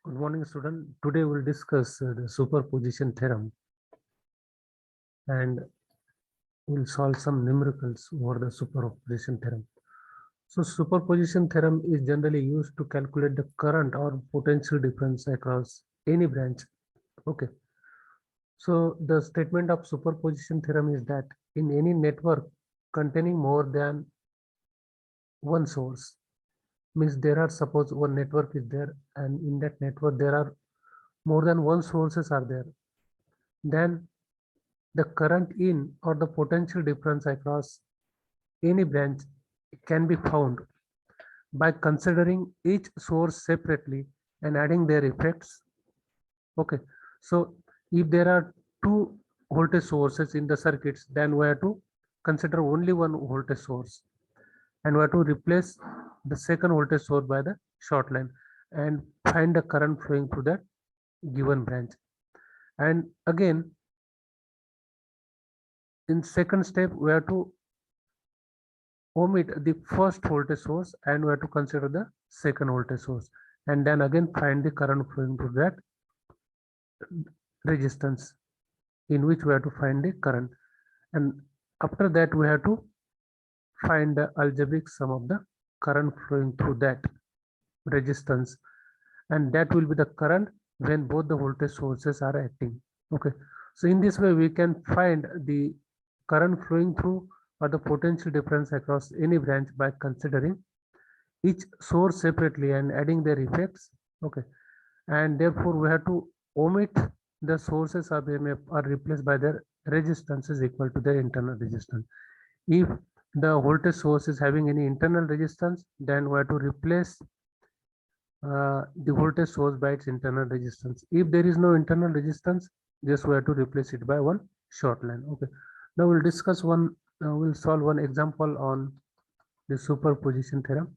Good morning, student. Today we'll discuss the superposition theorem and we'll solve some numericals over the superposition theorem. So superposition theorem is generally used to calculate the current or potential difference across any branch. Okay. So the statement of superposition theorem is that in any network containing more than one source, means there are, suppose one network is there and in that network there are more than one sources are there, then the current in or the potential difference across any branch can be found by considering each source separately and adding their effects. Okay, so if there are two voltage sources in the circuits, then we have to consider only one voltage source and we have to replace the second voltage source by the short line and find the current flowing through that given branch. And again, in second step, we have to omit the first voltage source and we have to consider the second voltage source and then again find the current flowing through that resistance in which we have to find the current, and after that we have to find the algebraic sum of the current flowing through that resistance, and that will be the current when both the voltage sources are acting. Okay, so in this way we can find the current flowing through or the potential difference across any branch by considering each source separately and adding their effects. Okay, and therefore we have to omit the sources of EMF are replaced by their resistance is equal to their internal resistance. If the voltage source is having any internal resistance, then we have to replace the voltage source by its internal resistance. If there is no internal resistance, just we have to replace it by one short line. Okay, now we'll discuss one, we'll solve one example on the superposition theorem.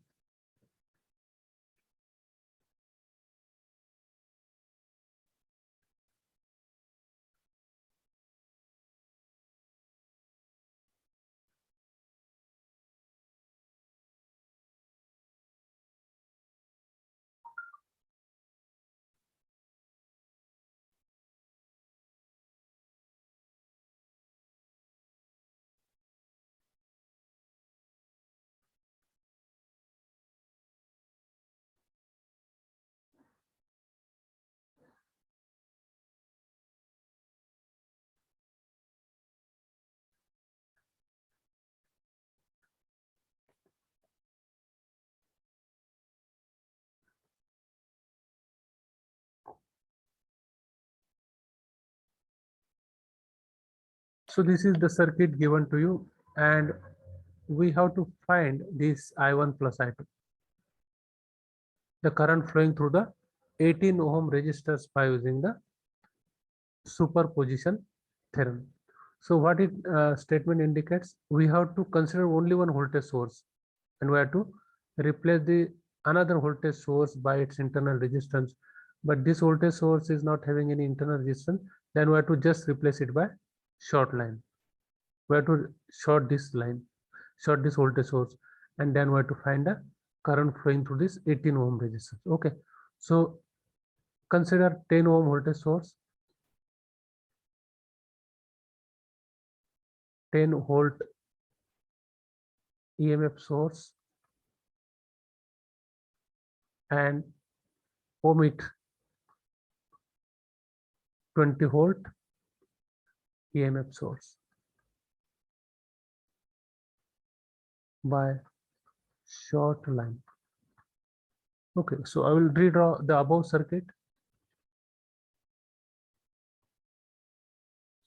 So this is the circuit given to you and we have to find this I1 plus I2, the current flowing through the 18 ohm resistors by using the superposition theorem. So what it statement indicates, we have to consider only one voltage source and we have to replace the another voltage source by its internal resistance, but this voltage source is not having any internal resistance, then we have to just replace it by short line. We have to short this line, short this voltage source, and then we have to find the current flowing through this 18 ohm resistance. Okay, so consider 10 ohm voltage source, 10 volt EMF source, and omit 20 volt EMF source by short line. Okay, so I will redraw the above circuit.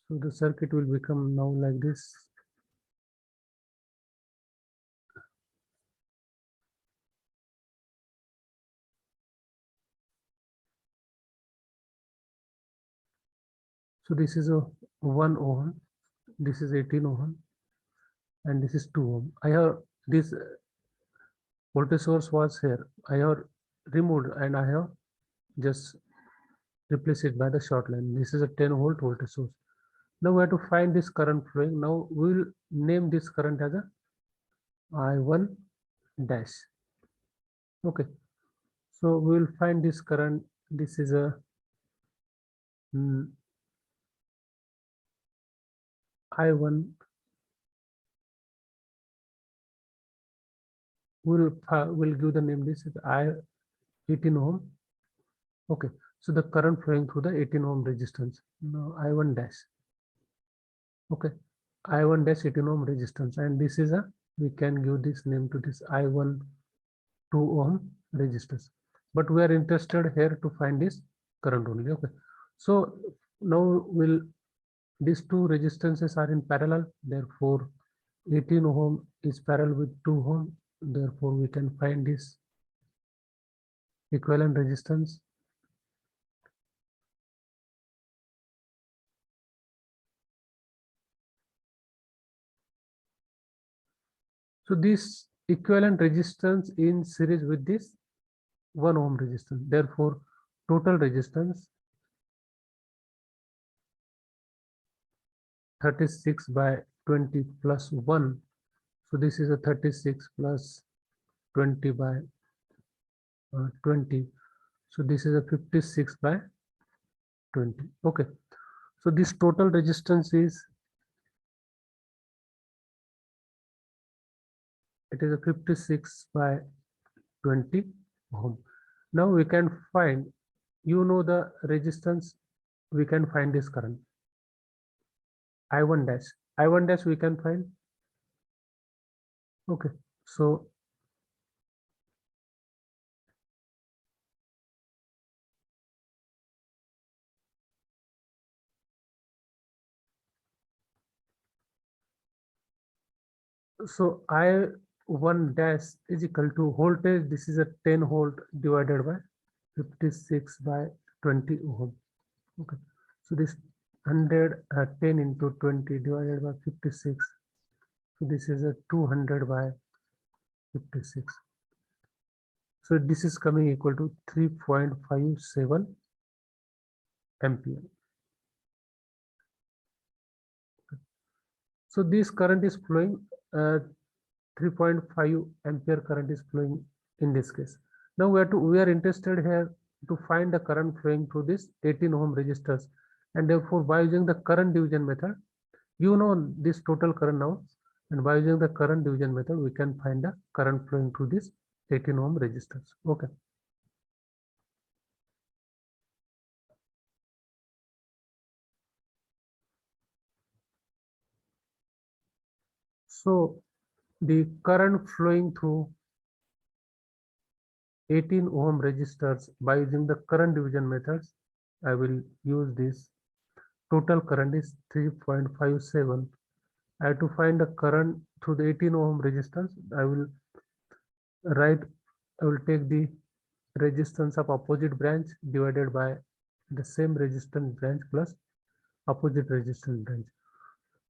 So the circuit will become now like this. So this is a 1 ohm, this is 18 ohm, and this is 2 ohm. I have this voltage source was here. I have removed and I have just replaced it by the short line. This is a 10 volt voltage source. Now we have to find this current flowing. Now we will name this current as a I1 dash. Okay, so we will find this current this is a I1 will give the name. This is I 18 ohm. Okay, so the current flowing through the 18 ohm resistance. Now I1 dash. Okay, I1 dash 18 ohm resistance, and this is a, we can give this name to this I1 2 ohm resistance. But we are interested here to find this current only. Okay, so now these two resistances are in parallel, therefore 18 ohm is parallel with 2 ohm, therefore we can find this equivalent resistance. So this equivalent resistance in series with this 1 ohm resistance, therefore total resistance 36 by 20 plus 1. So this is a 36 plus 20 by 20. So this is a 56 by 20. Okay, so this total resistance is, it is a 56 by 20 ohm. Now we can find, you know, the resistance, we can find this current I1 dash. I1 dash we can find. Okay, so I1 dash is equal to voltage. This is a 10 volt divided by 56 by 20 ohm. Okay, so this 10 into 20 divided by 56. So this is a 200 by 56. So this is coming equal to 3.57 ampere. So this current is flowing, 3.5 ampere current is flowing in this case. Now we are interested here to find the current flowing through this 18 ohm resistors, and therefore by using the current division method, you know this total current now, and by using the current division method we can find the current flowing through this 18 ohm resistors. Okay. So the current flowing through 18 ohm resistors by using the current division methods, I will use this. Total current is 3.57. I have to find the current through the 18 ohm resistance. I will take the resistance of opposite branch divided by the same resistance branch plus opposite resistance branch.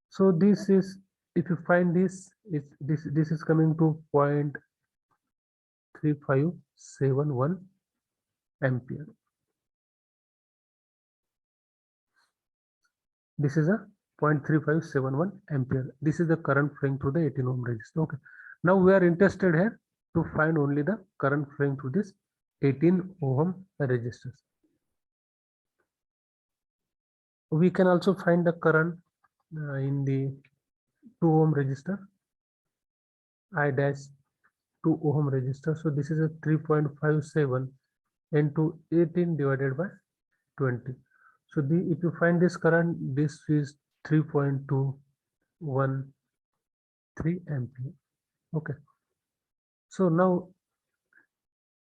So this is, if you find this, this is coming to 0.3571 ampere. This is a 0.3571 ampere. This is the current flowing through the 18 ohm resistor. Okay. Now we are interested here to find only the current flowing through this 18 ohm resistors. We can also find the current in the 2 ohm resistor, I dash 2 ohm resistor. So this is a 3.57 into 18 divided by 20. So if you find this current, this is 3.213 ampere. Okay. So now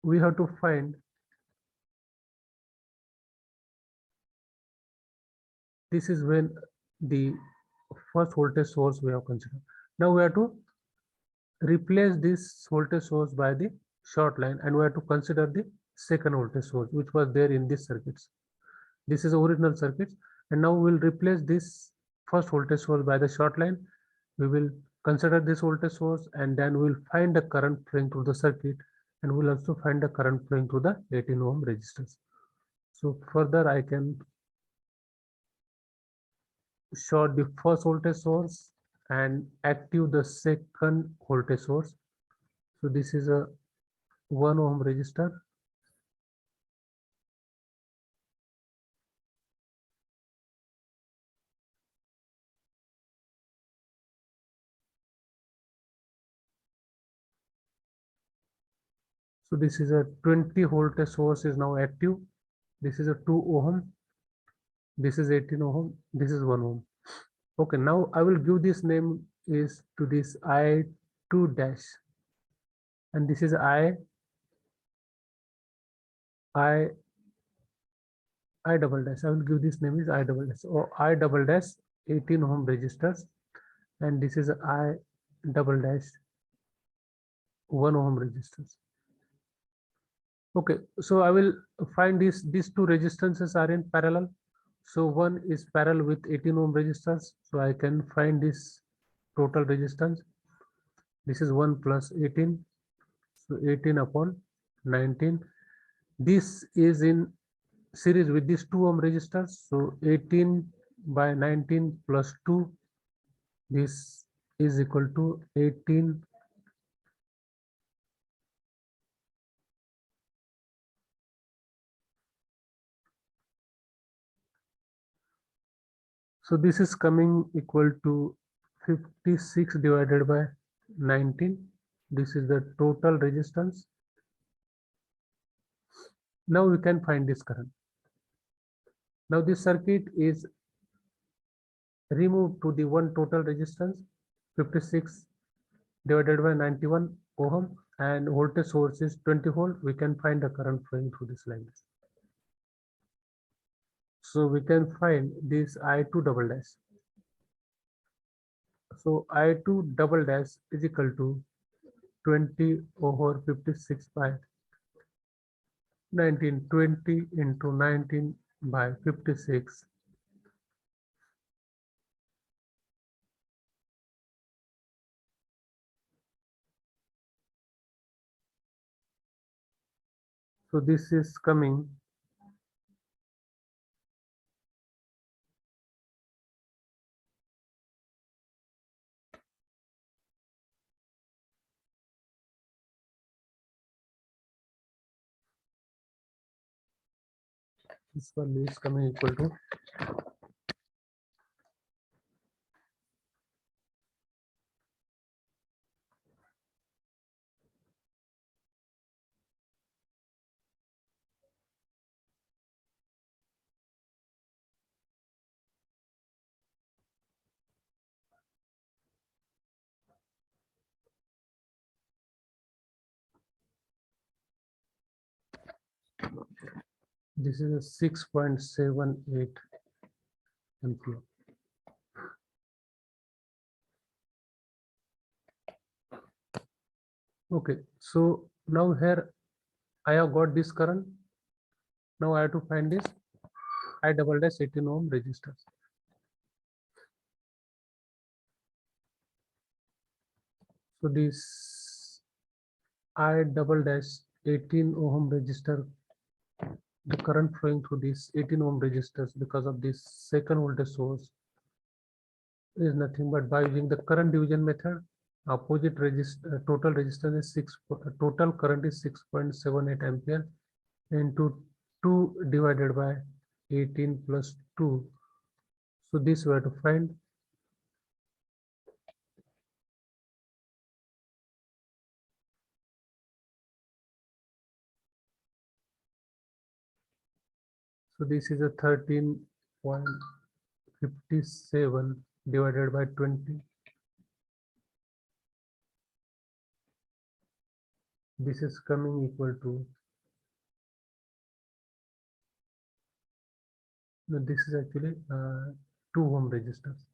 we have to find, this is when the first voltage source we have considered. Now we have to replace this voltage source by the short line, and we have to consider the second voltage source which was there in this circuits. This is the original circuits, and now we will replace this first voltage source by the short line. We will consider this voltage source, and then we will find the current flowing through the circuit, and we'll also find the current flowing through the 18 ohm resistance. So further I can short the first voltage source and active the second voltage source. So this is a 1 ohm resistor, So this is a 20 voltage source is now active. This is a 2 ohm. This is 18 ohm. This is 1 ohm. Okay, now I will give this name is to this I2 dash, and this is I double dash. I will give this name is I double dash or I double dash 18 ohm resistors, and this is I double dash 1 ohm resistors. Okay, so I will find these two resistances are in parallel. So one is parallel with 18 ohm resistors. So I can find this total resistance. This is 1 plus 18. So 18 upon 19. This is in series with these 2 ohm resistors. So 18 by 19 plus 2. This is equal to 18. So this is coming equal to 56 divided by 19. This is the total resistance. Now we can find this current. Now this circuit is removed to the one total resistance 56 divided by 91 ohm, and voltage source is 20 volt. We can find the current flowing through this line. So we can find this I2 double dash. So I2 double dash is equal to 20 over 56 by 19, 20 into 19 by 56. So this is coming this one is coming equal to this is a 6.78 ampere. Okay, so now here I have got this current. Now I have to find this I double dash 18 ohm resistors. So this I double dash 18 ohm resistor, the current flowing through this 18 ohm resistors because of this second voltage source is nothing but by using the current division method. Opposite resist total resistance is total current is 6.78 ampere into 2 divided by 18 plus 2. So this we have to find. So this is a 13.57 divided by 20. This is coming equal to, no, this is actually 2 ohm resistors.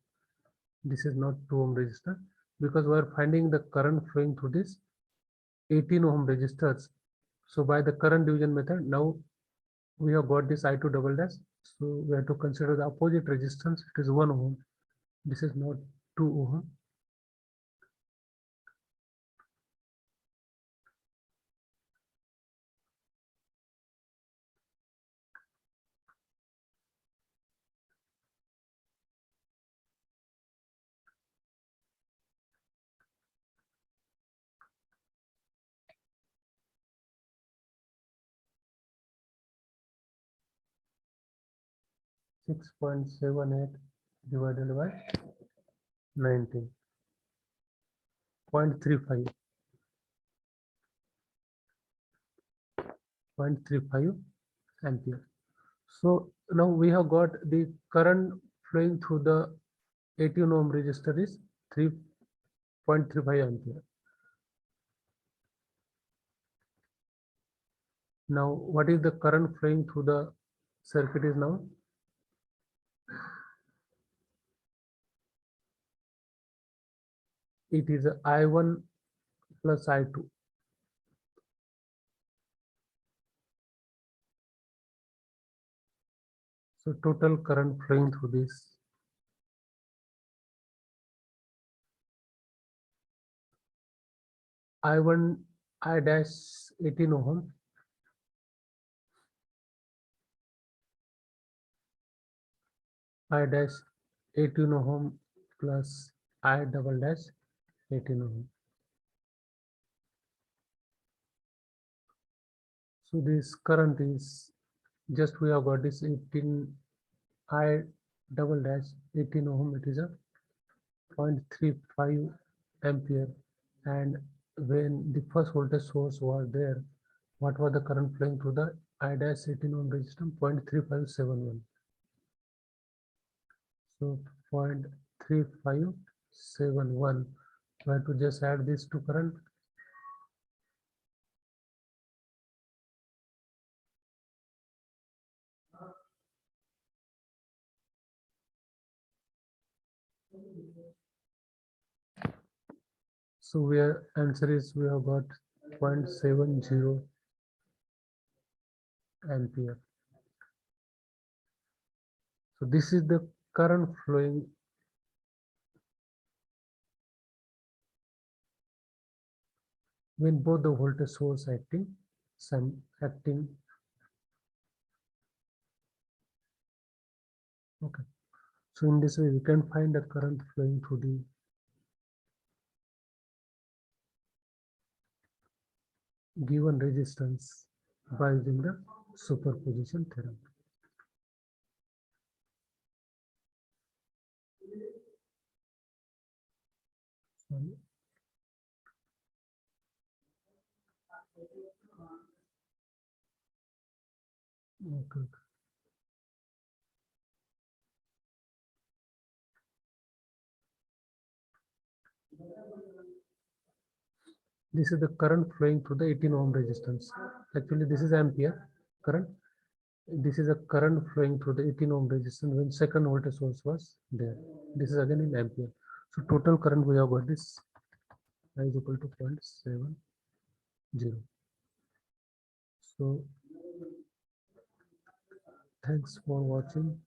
This is not 2 ohm resistor because we are finding the current flowing through this 18 ohm resistors. So by the current division method, now we have got this I2 double dash. So we have to consider the opposite resistance. It is 1 ohm. This is not 2 ohm. 6.78 divided by 19.35. 0.35 ampere. So now we have got the current flowing through the 18 ohm resistor is 3.35 ampere. Now what is the current flowing through the circuit is now? It is I1 plus I2. So total current flowing through this I1 I dash 18 ohm I dash 18 ohm plus I double dash 18 ohm. So this current is just we have got this 18 I double dash 18 ohm. It is a 0.35 ampere, and when the first voltage source was there, what was the current flowing through the I dash 18 ohm resistance? 0.3571. So 0.3571. We have to just add this to current. So where answer is we have got 0.70 ampere. So this is the current flowing when both the voltage source acting. Okay. So in this way we can find the current flowing through the given resistance by using the superposition theorem. Okay. This is the current flowing through the 18 ohm resistance. Actually, this is ampere current. This is a current flowing through the 18 ohm resistance when second voltage source was there. This is again in ampere. So total current we have got this I is equal to 0.70. So thanks for watching.